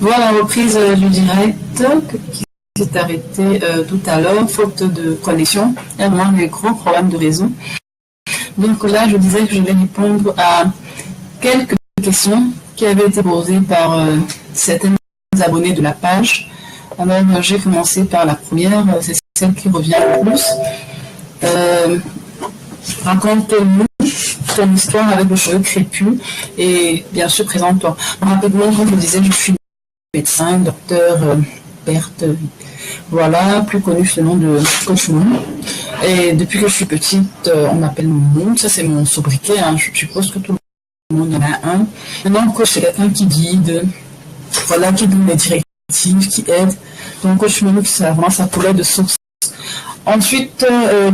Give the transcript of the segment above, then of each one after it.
Voilà, reprise du direct qui s'est arrêté tout à l'heure, faute de connexion. Il y a vraiment des gros problèmes de réseau. Donc là, je disais que je vais répondre à quelques questions qui avaient été posées par certains abonnés de la page. Alors, j'ai commencé par la première, c'est celle qui revient le plus. Raconte-nous ton histoire avec le cheveu crépus et bien sûr présente-toi. Rapidement, comme je le disais, je suis médecin, docteur Berthe, voilà, plus connu sous le nom de Coach Moon. Et depuis que je suis petite, on m'appelle Moon, ça c'est mon sobriquet, hein. Je suppose que tout le monde en a un. Maintenant, coach, c'est quelqu'un qui guide, voilà, qui donne des directives, qui aide. Donc Coach Moon, ça vraiment ça coulait de source. Ensuite,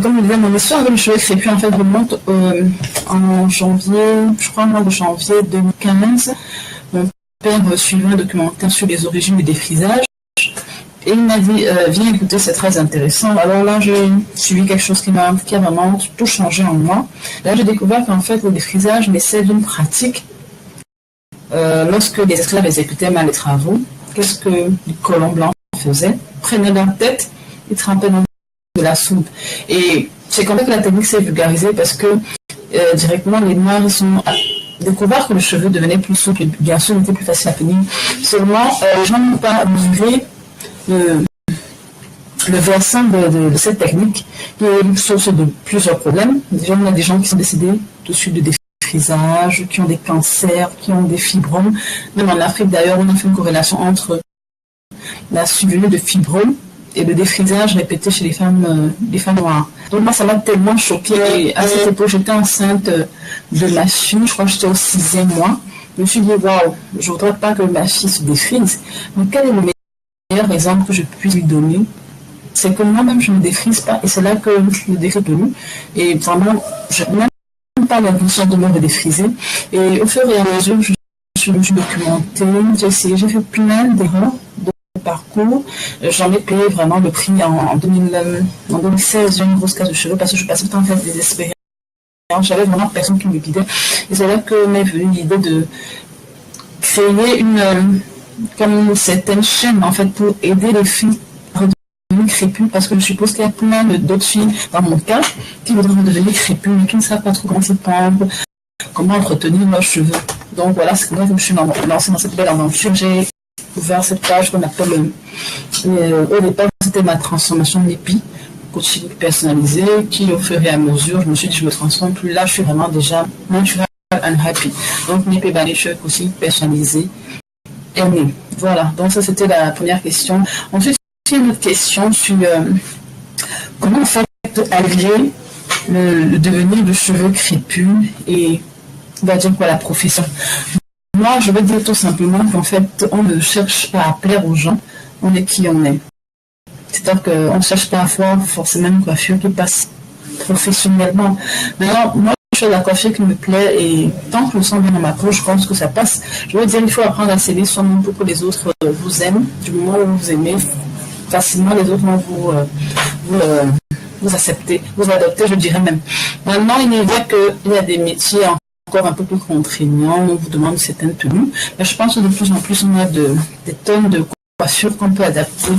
comme je disais, mon histoire avec le cheveu crépus en fait remonte en janvier, je crois, au mois de janvier 2015. Mon père suivait un documentaire sur les origines du défrisage et il m'a dit viens écouter, c'est très intéressant. Alors là, j'ai suivi quelque chose qui a vraiment tout changé en moi. Là, j'ai découvert qu'en fait, le défrisage naissait d'une pratique. Lorsque les esclaves exécutaient mal les travaux, qu'est-ce que les colons blancs faisaient? Prenaient leur tête et trempaient dans de la soupe. Et c'est comme ça que la technique s'est vulgarisée parce que directement les noirs sont découvert que le cheveu devenait plus souple et bien sûr il était plus facile à tenir. Seulement les gens n'ont pas mesuré le versant de cette technique qui est source de plusieurs problèmes. Déjà, on a des gens qui sont décédés de suite de défrisage, qui ont des cancers, qui ont des fibromes. Même en Afrique d'ailleurs, on a fait une corrélation entre la survenue de fibromes et le défrisage répété chez les femmes noires. Donc moi, ça m'a tellement choquée. Et à cette époque, j'étais enceinte de ma fille, je crois que j'étais au 6e mois. Je me suis dit, waouh, je ne voudrais pas que ma fille se défrise. Mais quel est le meilleur exemple que je puisse lui donner? C'est que moi-même, je ne me défrise pas. Et c'est là que le défi est venu. Et vraiment, je n'ai même pas l'intention de me défriser. Et au fur et à mesure, je me suis documentée, j'ai essayé, j'ai fait plein d'erreurs parcours. J'en ai payé vraiment le prix en 2016. J'ai une grosse casse de cheveux parce que je passais tout en fait des expériences. J'avais vraiment personne qui me guidait. Et c'est là que m'est venue l'idée de créer comme une certaine chaîne en fait pour aider les filles à redevenir crépues, parce que je suppose qu'il y a plein d'autres filles dans mon cas qui voudraient redevenir crépues mais qui ne savent pas trop comment s'y prendre, comment entretenir leurs cheveux. Donc voilà, c'est comme ça que je me suis lancée dans cette belle aventure. J'ai ouvert cette page qu'on appelle au départ c'était ma transformation NEPI, coaching personnalisé, qui au fur et à mesure je me suis dit je me transforme, plus là je suis vraiment déjà natural and happy. Donc NEPI Banisher, coaching personnalisé est né. Voilà, donc ça c'était la première question. Ensuite il y a une autre question sur comment en fait allier le devenir de cheveux crépus et on va dire quoi, la profession. Moi, je veux dire tout simplement qu'en fait, on ne cherche pas à plaire aux gens, on est qui on est. C'est-à-dire qu'on ne cherche pas à avoir forcément une coiffure qui passe professionnellement. Maintenant, moi, je fais la coiffure qui me plaît et tant que je me sens bien dans ma peau, je pense que ça passe. Je veux dire, il faut apprendre à s'aimer soi-même pour que les autres vous aiment. Du moment où vous aimez facilement, les autres vont vous accepter, vous adopter, je dirais même. Maintenant, il est vrai qu'il y a des métiers encore un peu plus contraignant, on vous demande certaines tenues. Mais je pense que de plus en plus, on a des tonnes de coiffures qu'on peut adapter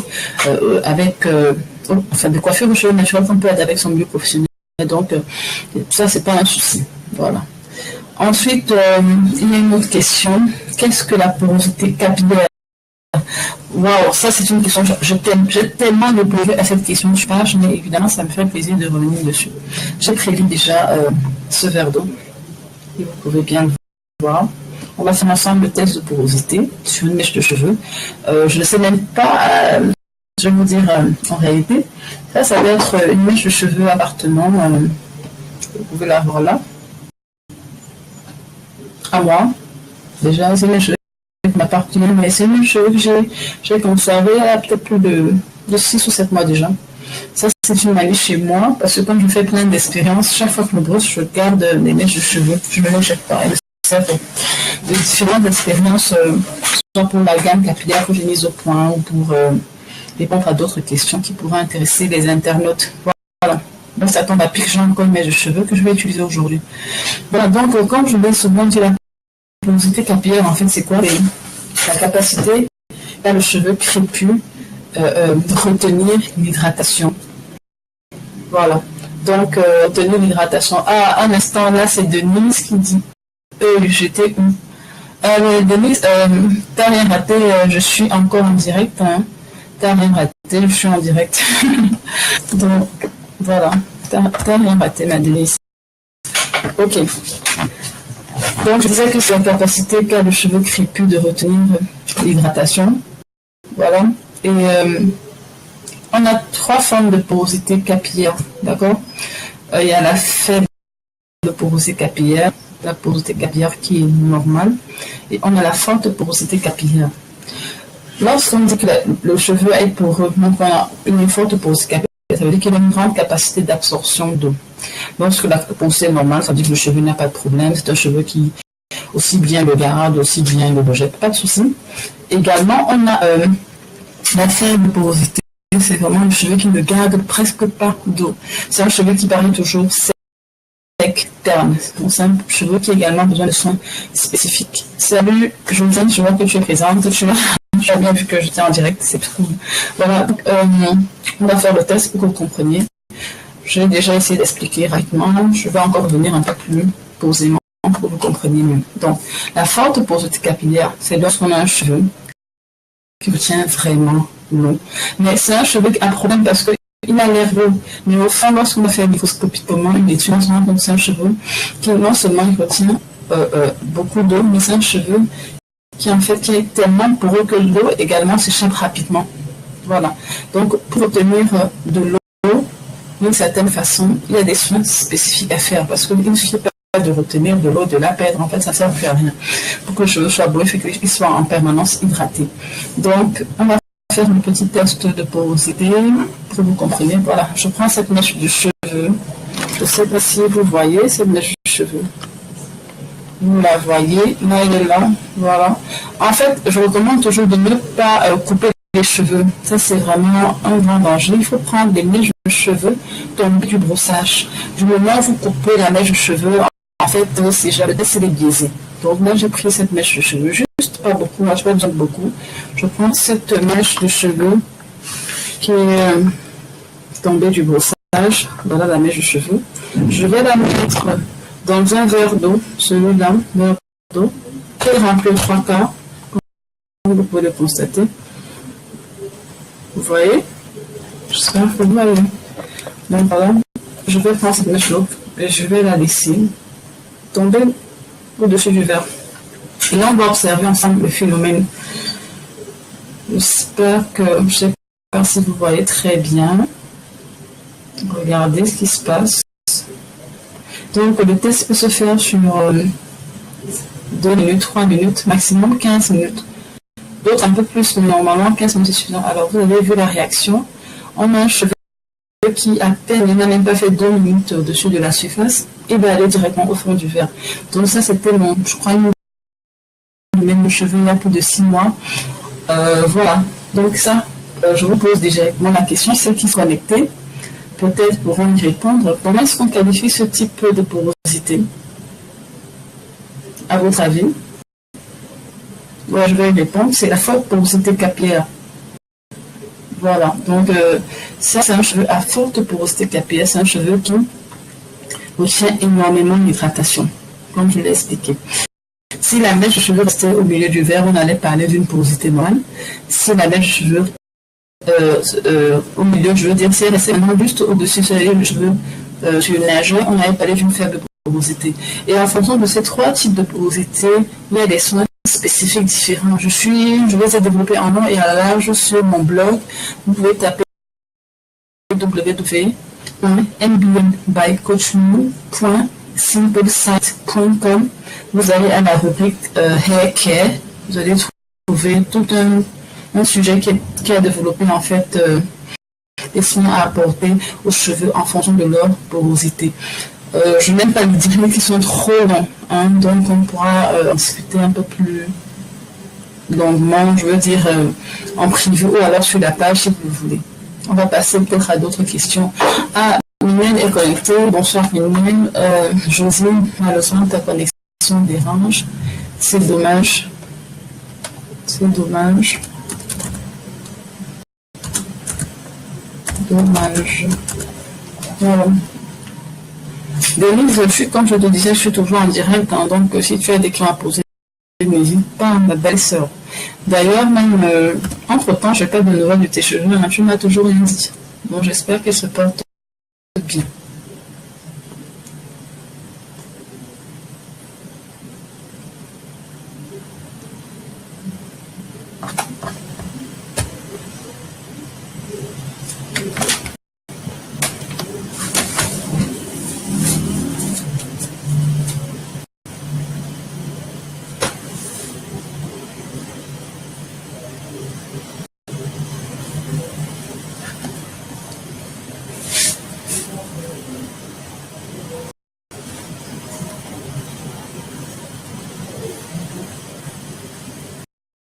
des coiffures de cheveux naturels qu'on peut adapter avec son milieu professionnel. Donc, ça, c'est pas un souci. Voilà. Ensuite, il y a une autre question. Qu'est-ce que la porosité capillaire? Waouh, ça c'est une question. J'ai tellement répondu à cette question de page, mais évidemment, ça me fait plaisir de revenir dessus. J'ai prévu déjà ce verre d'eau. Et vous pouvez bien le voir. On va faire ensemble le test de porosité sur une mèche de cheveux. Je ne sais même pas, je vais vous dire en réalité. Ça va être une mèche de cheveux appartenant. Vous pouvez la voir là. À moi. Déjà, c'est une mèche qui m'appartient, mais c'est une mèche que j'ai conservée il y a peut-être plus de 6 ou 7 mois déjà. Ça, c'est une manie chez moi, parce que quand je fais plein d'expériences, chaque fois que je me brosse, je garde des mèches de cheveux. Je me les jette pas. Ça fait de différentes expériences, soit pour la gamme capillaire que j'ai mise au point, ou pour répondre à d'autres questions qui pourraient intéresser les internautes. Voilà. Donc, ça tombe à pic, j'ai encore une mèche de cheveux que je vais utiliser aujourd'hui. Voilà, donc, quand je vais souvent dire la porosité capillaire, en fait, c'est quoi la capacité qu'a le cheveu crépus de retenir l'hydratation. Voilà. Donc, retenir l'hydratation. Ah, un instant, là, c'est Denise qui dit j'étais où? Denise, t'as rien raté, je suis encore en direct. Hein. T'as rien raté, je suis en direct. Donc, voilà. T'as rien raté, ma Denise. Ok. Donc, je disais que c'est la capacité qu'a le cheveu crépus de retenir l'hydratation. Voilà. Et on a 3 formes de porosité capillaire. D'accord? Il y a la faible porosité capillaire, la porosité capillaire qui est normale, et on a la forte porosité capillaire. Lorsqu'on dit que le cheveu est poreux, donc on a une forte porosité capillaire, ça veut dire qu'il a une grande capacité d'absorption d'eau. Lorsque la porosité est normale, ça veut dire que le cheveu n'a pas de problème, c'est un cheveu qui aussi bien le garde, aussi bien le rejette, pas de souci. Également, on a la faible porosité, c'est vraiment un cheveu qui ne garde presque pas d'eau. C'est un cheveu qui paraît toujours sec, terne. Donc c'est un cheveu qui a également besoin de soins spécifiques. Salut Josiane, je vois que tu es présente, tu as bien vu que j'étais en direct, c'est tout. Voilà, donc, on va faire le test pour que vous compreniez. J'ai déjà essayé d'expliquer rapidement, je vais encore revenir un peu plus posément pour que vous compreniez mieux. Donc, la forte porosité capillaire, c'est lorsqu'on a un cheveu qui retient vraiment l'eau. Mais c'est un cheveu qui a un problème parce qu'il a l'air beau. Mais au fond, lorsqu'on va faire microscopiquement une étude, on se rend compte que c'est un cheveu qui non seulement il retient beaucoup d'eau, mais c'est un cheveu qui en fait qui est tellement poreux que l'eau également s'échappe rapidement. Voilà. Donc pour obtenir de l'eau d'une certaine façon, il y a des soins spécifiques à faire parce qu'il ne suffit pas de retenir de l'eau, de la perdre. En fait, ça ne sert à rien. Pour que le cheveu soit beau, il faut qu'il soit en permanence hydraté. Donc, on va faire un petit test de porosité pour que vous compreniez. Voilà, je prends cette mèche de cheveux. Je ne sais pas si vous voyez cette mèche de cheveux. Vous la voyez, là elle est là, voilà. En fait, je recommande toujours de ne pas couper les cheveux. Ça, c'est vraiment un grand danger. Il faut prendre des mèches de cheveux tombées du brossage. Du moment où vous coupez la mèche de cheveux, en fait, c'est jamais les biaisé. Donc là, j'ai pris cette mèche de cheveux, juste pas beaucoup, moi je n'ai pas besoin de beaucoup. Je prends cette mèche de cheveux qui est tombée du brossage. Voilà la mèche de cheveux. Je vais la mettre dans un verre d'eau, celui-là, verre d'eau, qui est rempli aux 3 quarts, comme vous pouvez le constater. Vous voyez? J'espère que vous voyez. Donc voilà, je vais prendre cette mèche d'eau et je vais la laisser tomber au-dessus du verre. Et là, on va observer ensemble le phénomène. J'espère que, je ne sais pas si vous voyez très bien. Regardez ce qui se passe. Donc, le test peut se faire sur 2 minutes, 3 minutes, maximum 15 minutes. D'autres un peu plus, mais normalement 15 minutes c'est suffisant. Alors, vous avez vu la réaction. On a un cheveu qui, à peine, il n'a même pas fait 2 minutes au-dessus de la surface, et va aller directement au fond du verre. Donc, ça, c'était mon, je crois, même le cheveu il y a plus de 6 mois. Voilà. Donc, ça, je vous pose directement la question. Ceux qui sont connectés, peut-être pourront y répondre. Comment est-ce qu'on qualifie ce type de porosité? À votre avis? Ouais, je vais y répondre. C'est la forte porosité capillaire. Voilà. Donc, ça, c'est un cheveu à forte porosité capillaire. C'est un cheveu qui retient énormément l'hydratation, comme je l'ai expliqué. Si la mèche de cheveux restait au milieu du verre, on allait parler d'une porosité moelle. Si la mèche de cheveux au milieu, je veux dire, si elle restait vraiment juste au-dessus, c'est-à-dire le cheveu sur une nageoire, on allait parler d'une faible porosité. Et en fonction de ces 3 types de porosité, il y a des soins spécifiques différents. Je vais les développer en long et en large sur mon blog. Vous pouvez taper www.mbnbycoachmou.simplesite.com. Vous allez à la rubrique Hair Care. Vous allez trouver tout un sujet qui a développé en fait des soins à apporter aux cheveux en fonction de leur porosité. Je n'aime pas les dire qui sont trop longs, hein, donc on pourra en discuter un peu plus longuement, je veux dire en privé ou alors sur la page si vous voulez. On va passer peut-être à d'autres questions. Ah, Mylène est connectée. Bonsoir Mylène. Josine, malheureusement ta connexion dérange. C'est dommage. C'est dommage. Dommage. Voilà. Denise, comme je te disais, je suis toujours en direct, hein, donc si tu as des questions à poser, n'hésite pas, ma belle sœur. D'ailleurs, même entre-temps, je n'ai pas de nouvelles de tes cheveux, hein, tu m'as toujours rien dit. Bon, j'espère qu'elle se porte bien.